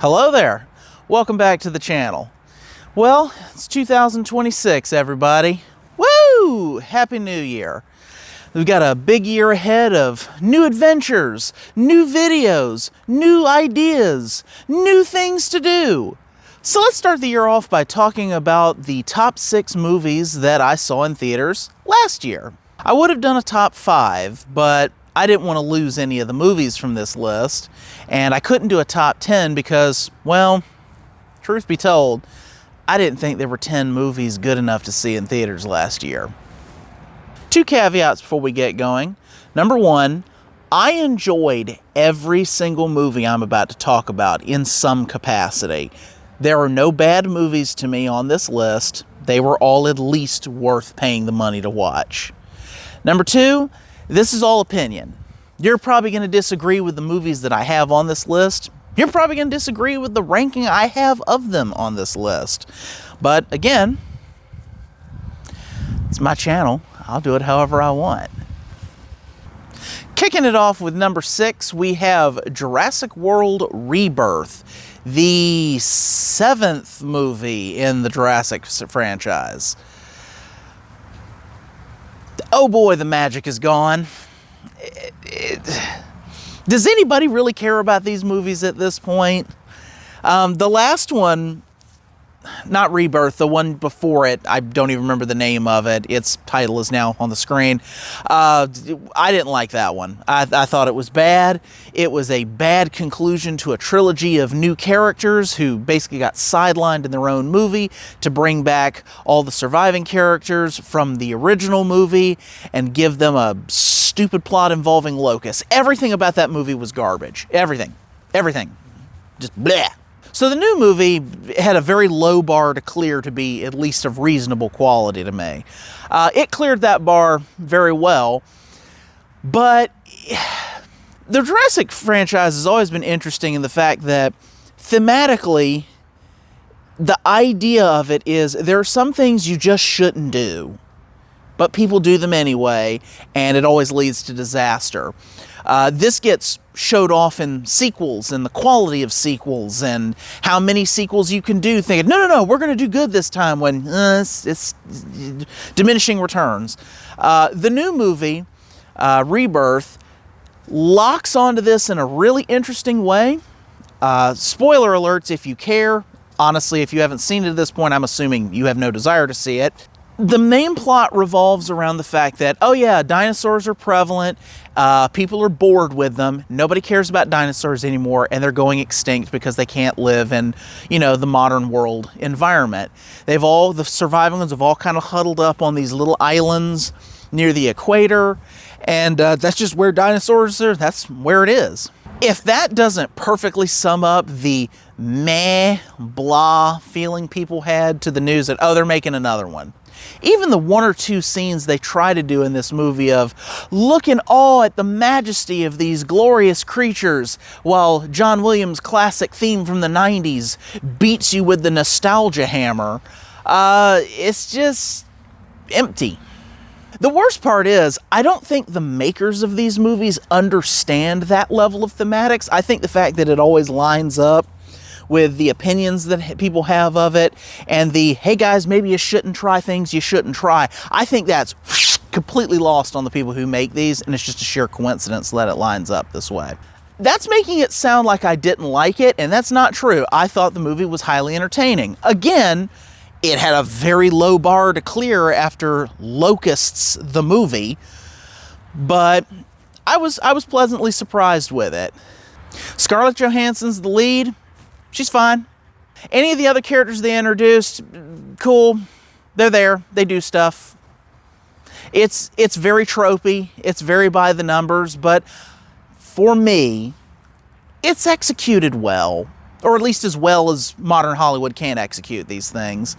Hello there. Welcome back to the channel. Well, it's 2026, everybody. Woo! Happy New Year. We've got a big year ahead of new adventures, new videos, new ideas, new things to do. So let's start the year off by talking about the top 6 movies that I saw in theaters last year. I would have done a top 5, but I didn't want to lose any of the movies from this list, and I couldn't do a top 10 because, well, truth be told, I didn't think there were 10 movies good enough to see in theaters last year. 2 caveats before we get going. Number 1, I enjoyed every single movie I'm about to talk about in some capacity. There are no bad movies to me on this list. They were all at least worth paying the money to watch. Number 2, this is all opinion. You're probably going to disagree with the movies that I have on this list. You're probably going to disagree with the ranking I have of them on this list. But again, it's my channel. I'll do it however I want. Kicking it off with number 6, we have Jurassic World Rebirth, the 7th movie in the Jurassic franchise. Oh boy, the magic is gone. Does anybody really care about these movies at this point? The last one, not Rebirth, the one before it, I don't even remember the name of it. Its title is now on the screen. I didn't like that one. I thought it was bad. It was a bad conclusion to a trilogy of new characters who basically got sidelined in their own movie to bring back all the surviving characters from the original movie and give them a stupid plot involving locusts. Everything about that movie was garbage. Everything. Just bleh. So the new movie had a very low bar to clear to be at least of reasonable quality to me. It cleared that bar very well, but the Jurassic franchise has always been interesting in the fact that thematically, the idea of it is there are some things you just shouldn't do, but people do them anyway, and it always leads to disaster. This gets showed off in sequels and the quality of sequels and how many sequels you can do, thinking, no, we're going to do good this time when it's diminishing returns. The new movie, Rebirth, locks onto this in a really interesting way. Spoiler alerts if you care. Honestly, if you haven't seen it at this point, I'm assuming you have no desire to see it. The main plot revolves around the fact that, oh yeah, dinosaurs are prevalent, people are bored with them, nobody cares about dinosaurs anymore, and they're going extinct because they can't live in, the modern world environment. The surviving ones have all kind of huddled up on these little islands near the equator, and that's just where dinosaurs are, that's where it is. If that doesn't perfectly sum up the meh, blah feeling people had to the news that, oh, they're making another one. Even the 1 or 2 scenes they try to do in this movie of look in awe at the majesty of these glorious creatures while John Williams' classic theme from the 90s beats you with the nostalgia hammer, it's just empty. The worst part is, I don't think the makers of these movies understand that level of thematics. I think the fact that it always lines up with the opinions that people have of it, and the, hey guys, maybe you shouldn't try things you shouldn't try. I think that's completely lost on the people who make these, and it's just a sheer coincidence that it lines up this way. That's making it sound like I didn't like it, and that's not true. I thought the movie was highly entertaining. Again, it had a very low bar to clear after Locusts, the movie, but I was pleasantly surprised with it. Scarlett Johansson's the lead. She's fine. Any of the other characters they introduced, cool. They're there. They do stuff. It's very tropey. It's very by the numbers. But for me, it's executed well. Or at least as well as modern Hollywood can execute these things.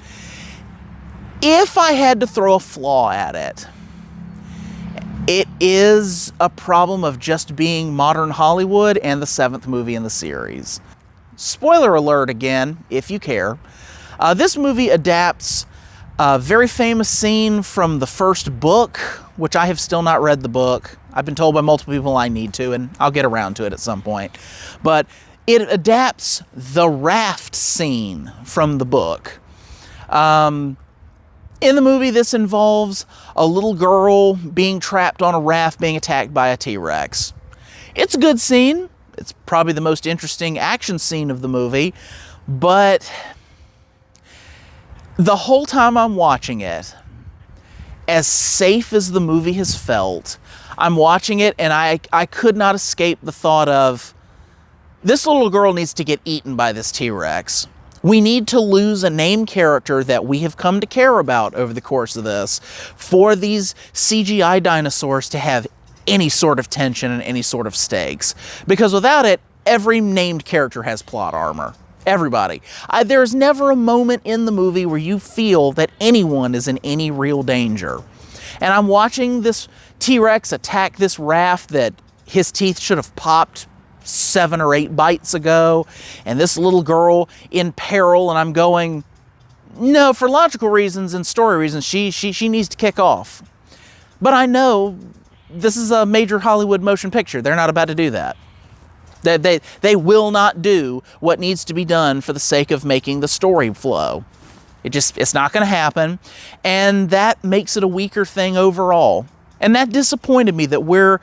If I had to throw a flaw at it, it is a problem of just being modern Hollywood and the 7th movie in the series. Spoiler alert again, if you care. This movie adapts a very famous scene from the first book, which I have still not read the book. I've been told by multiple people I need to, and I'll get around to it at some point. But It adapts the raft scene from the book. In the movie, this involves a little girl being trapped on a raft being attacked by a T-Rex. It's a good scene. It's probably the most interesting action scene of the movie, but the whole time I'm watching it, as safe as the movie has felt, I'm watching it and I could not escape the thought of, this little girl needs to get eaten by this T-Rex. We need to lose a named character that we have come to care about over the course of this for these CGI dinosaurs to have any sort of tension and any sort of stakes. Because without it, every named character has plot armor. Everybody. There's never a moment in the movie where you feel that anyone is in any real danger. And I'm watching this T-Rex attack this raft that his teeth should have popped 7 or 8 bites ago, and this little girl in peril, and I'm going, no, for logical reasons and story reasons, she needs to kick off. But I know this is a major Hollywood motion picture. They're not about to do that. They will not do what needs to be done for the sake of making the story flow. It's not going to happen, and that makes it a weaker thing overall. And that disappointed me that we're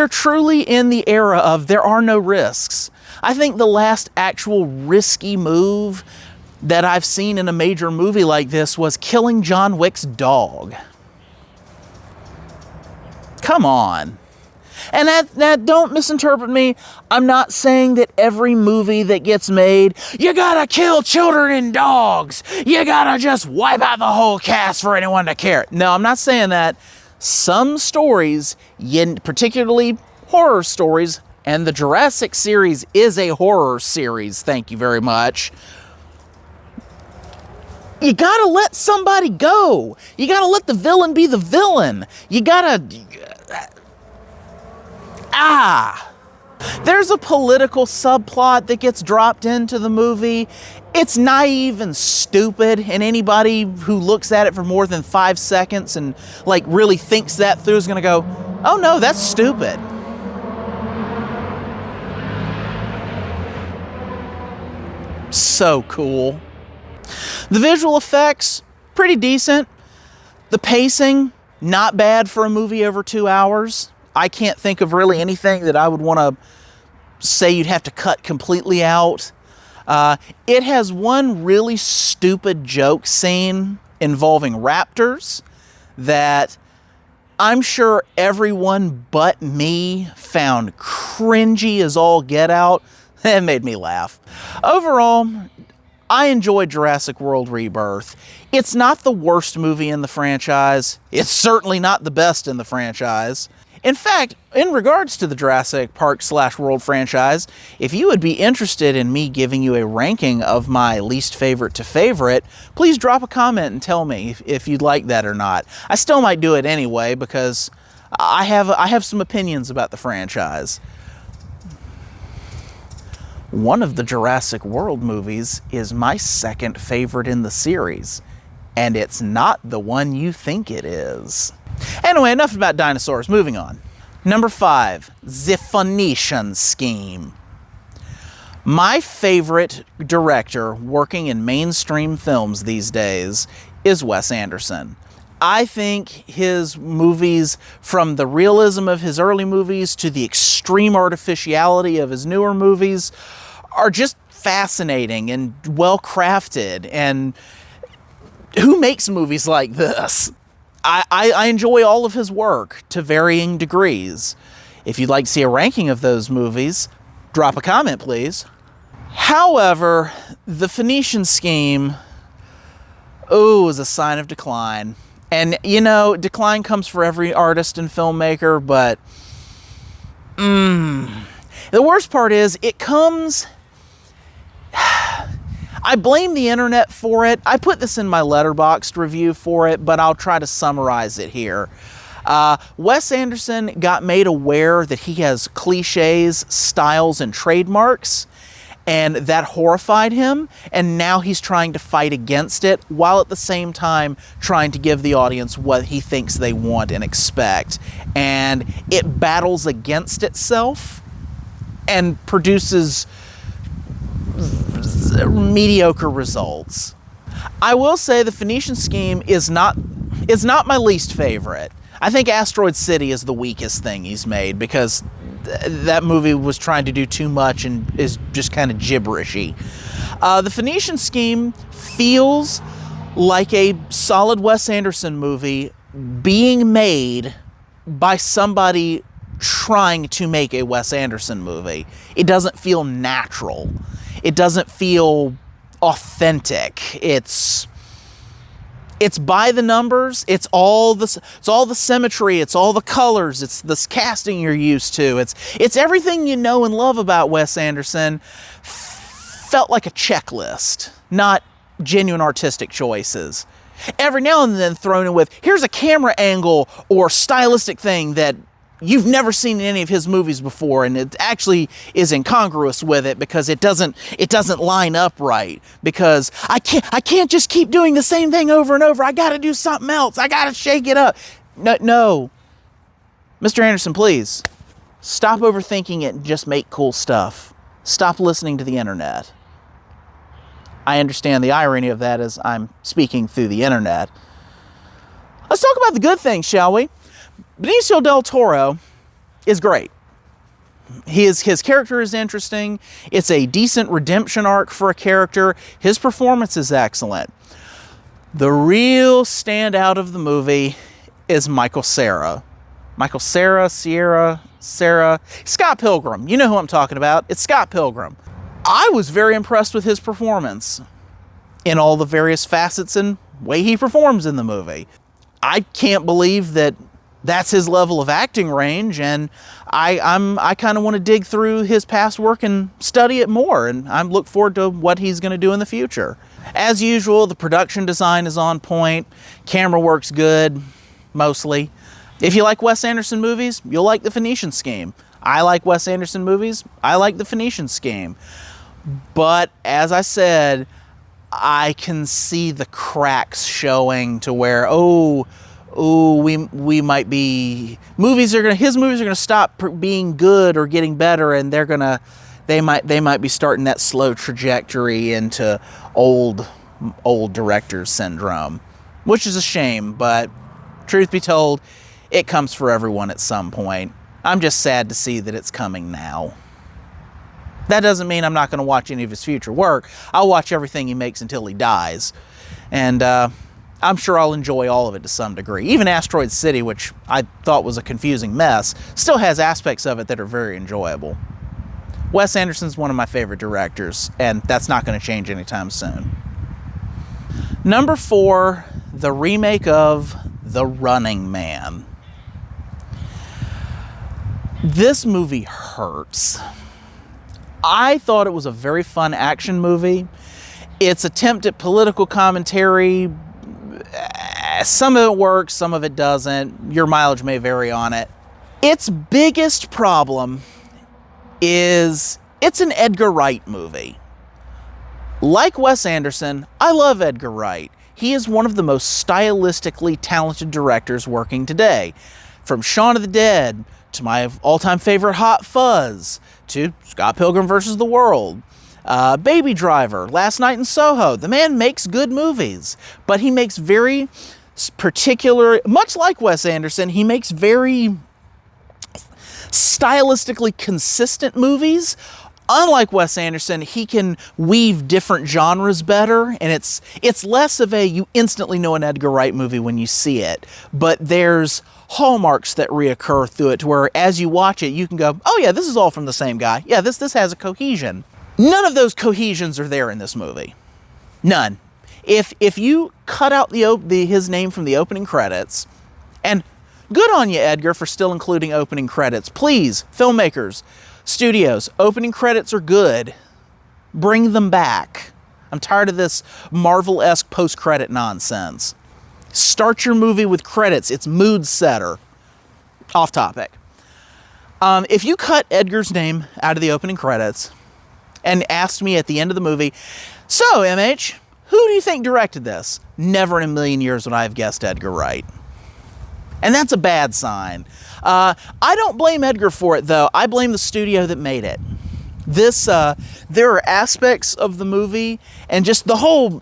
truly in the era of there are no risks. I think the last actual risky move that I've seen in a major movie like this was killing John Wick's dog. Come on. And that don't misinterpret me. I'm not saying that every movie that gets made, you gotta kill children and dogs. You gotta just wipe out the whole cast for anyone to care. No, I'm not saying that. Some stories, particularly horror stories, and the Jurassic series is a horror series, thank you very much. You gotta let somebody go. You gotta let the villain be the villain. You gotta... There's a political subplot that gets dropped into the movie. It's naive and stupid, and anybody who looks at it for more than 5 seconds and like really thinks that through is gonna go, oh no, that's stupid. So cool. The visual effects, pretty decent. The pacing, not bad for a movie over 2 hours. I can't think of really anything that I would want to say you'd have to cut completely out. It has one really stupid joke scene involving raptors that I'm sure everyone but me found cringy as all get out. It made me laugh. Overall, I enjoyed Jurassic World Rebirth. It's not the worst movie in the franchise. It's certainly not the best in the franchise. In fact, in regards to the Jurassic Park/World franchise, if you would be interested in me giving you a ranking of my least favorite to favorite, please drop a comment and tell me if you'd like that or not. I still might do it anyway because I have some opinions about the franchise. One of the Jurassic World movies is my second favorite in the series, and it's not the one you think it is. Anyway, enough about dinosaurs. Moving on. Number 5, The Phoenician Scheme. My favorite director working in mainstream films these days is Wes Anderson. I think his movies, from the realism of his early movies to the extreme artificiality of his newer movies, are just fascinating and well crafted. And who makes movies like this? I enjoy all of his work to varying degrees. If you'd like to see a ranking of those movies, drop a comment, please. However, The Phoenician Scheme, is a sign of decline. And, you know, decline comes for every artist and filmmaker, but the worst part is it comes... I blame the internet for it. I put this in my Letterboxd review for it, but I'll try to summarize it here. Wes Anderson got made aware that he has cliches, styles, and trademarks, and that horrified him, and now he's trying to fight against it, while at the same time trying to give the audience what he thinks they want and expect. And it battles against itself and produces mediocre results. I will say the Phoenician Scheme is not my least favorite. I think Asteroid City is the weakest thing he's made because that movie was trying to do too much and is just kind of gibberishy. The Phoenician Scheme feels like a solid Wes Anderson movie being made by somebody trying to make a Wes Anderson movie. It doesn't feel natural. It doesn't feel authentic. It's by the numbers. It's all the symmetry. It's all the colors. It's the casting you're used to. It's everything you know and love about Wes Anderson. Felt like a checklist, not genuine artistic choices. Every now and then thrown in with, here's a camera angle or stylistic thing that you've never seen in any of his movies before, and it actually is incongruous with it because it doesn't line up right. Because I can't just keep doing the same thing over and over. I got to do something else. I got to shake it up. No, Mr. Anderson, please stop overthinking it and just make cool stuff. Stop listening to the internet. I understand the irony of that as I'm speaking through the internet. Let's talk about the good things, shall we? Benicio del Toro is great. His character is interesting. It's a decent redemption arc for a character. His performance is excellent. The real standout of the movie is Michael Cera. Scott Pilgrim. You know who I'm talking about. It's Scott Pilgrim. I was very impressed with his performance in all the various facets and way he performs in the movie. I can't believe that that's his level of acting range, and I kind of want to dig through his past work and study it more, and I look forward to what he's going to do in the future. As usual, the production design is on point, camera work's good, mostly. If you like Wes Anderson movies, you'll like The Phoenician Scheme. I like Wes Anderson movies, I like The Phoenician Scheme. But, as I said, I can see the cracks showing to where, we might be, his movies are gonna stop being good or getting better, and they might be starting that slow trajectory into old directors syndrome, which is a shame. But truth be told, it comes for everyone at some point. I'm just sad to see that it's coming now. That doesn't mean I'm not going to watch any of his future work. I'll watch everything he makes until he dies. And I'm sure I'll enjoy all of it to some degree. Even Asteroid City, which I thought was a confusing mess, still has aspects of it that are very enjoyable. Wes Anderson's one of my favorite directors, and that's not going to change anytime soon. Number 4, the remake of The Running Man. This movie hurts. I thought it was a very fun action movie. Its attempt at political commentary, some of it works, some of it doesn't. Your mileage may vary on it. Its biggest problem is it's an Edgar Wright movie. Like Wes Anderson, I love Edgar Wright. He is one of the most stylistically talented directors working today. From Shaun of the Dead, to my all-time favorite Hot Fuzz, to Scott Pilgrim vs. the World, Baby Driver, Last Night in Soho. The man makes good movies, but he makes very particular, much like Wes Anderson, he makes very stylistically consistent movies. Unlike Wes Anderson, he can weave different genres better, and it's less of a you instantly know an Edgar Wright movie when you see it, but there's hallmarks that reoccur through it to where as you watch it, you can go, oh yeah, this is all from the same guy. Yeah, this has a cohesion. None of those cohesions are there in this movie. None. If you cut out his name from the opening credits, and good on you, Edgar, for still including opening credits. Please, filmmakers, studios, opening credits are good. Bring them back. I'm tired of this Marvel-esque post-credit nonsense. Start your movie with credits. It's mood setter. Off topic. If you cut Edgar's name out of the opening credits and asked me at the end of the movie, so MH, who do you think directed this? Never in a million years would I have guessed Edgar Wright. And that's a bad sign. I don't blame Edgar for it, though. I blame the studio that made it. There are aspects of the movie and just the whole,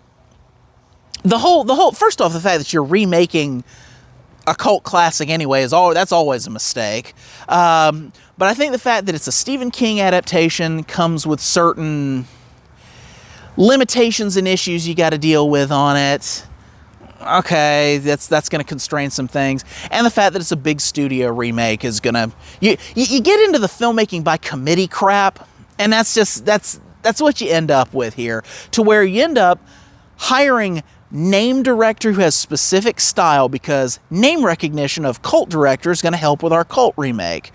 first off, the fact that you're remaking a cult classic anyway that's always a mistake. But I think the fact that it's a Stephen King adaptation comes with certain limitations and issues you got to deal with on it. Okay, that's going to constrain some things, and the fact that it's a big studio remake is gonna you get into the filmmaking by committee crap, and that's what you end up with here, to where you end up hiring name director who has specific style because name recognition of cult director is going to help with our cult remake.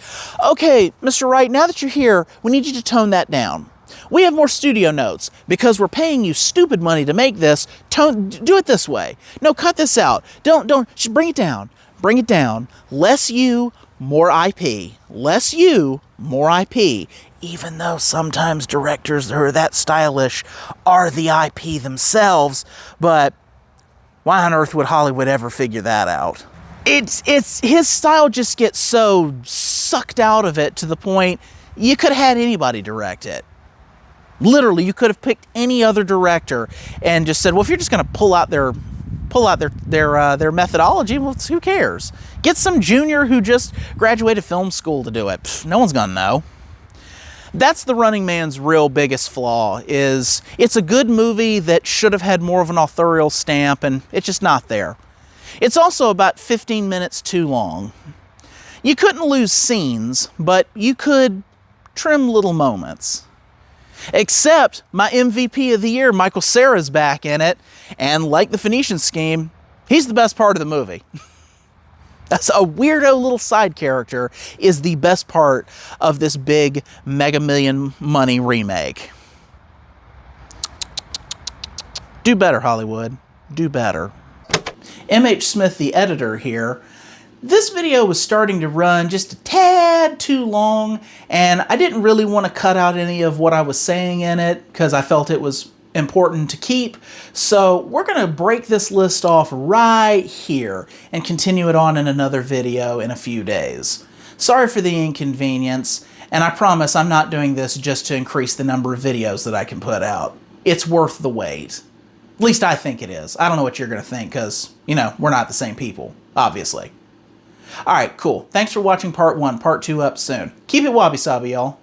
Okay, Mr. Wright, now that you're here, we need you to tone that down. We have more studio notes because we're paying you stupid money to make this. Do it this way. No, cut this out. Just bring it down. Bring it down. Less you, more IP. Less you, more IP. Even though sometimes directors who are that stylish are the IP themselves, but why on earth would Hollywood ever figure that out? It's his style just gets so sucked out of it to the point you could have had anybody direct it. Literally, you could have picked any other director and just said, well, if you're just going to pull out their methodology, well, who cares? Get some junior who just graduated film school to do it. Pfft, no one's going to know. That's The Running Man's real biggest flaw, is it's a good movie that should have had more of an authorial stamp, and it's just not there. It's also about 15 minutes too long. You couldn't lose scenes, but you could trim little moments. Except my MVP of the year, Michael Cera's back in it, and like the Phoenician Scheme, he's the best part of the movie. That's a weirdo little side character is the best part of this big Mega Million money remake. Do better, Hollywood. Do better. M.H. Smith, the editor here. This video was starting to run just a tad too long, and I didn't really want to cut out any of what I was saying in it because I felt it was important to keep. So we're going to break this list off right here and continue it on in another video in a few days. Sorry for the inconvenience, and I promise I'm not doing this just to increase the number of videos that I can put out. It's worth the wait. At least I think it is. I don't know what you're going to think because, you know, we're not the same people, obviously. All right, cool. Thanks for watching part 1. Part 2 up soon. Keep it wabi-sabi, y'all.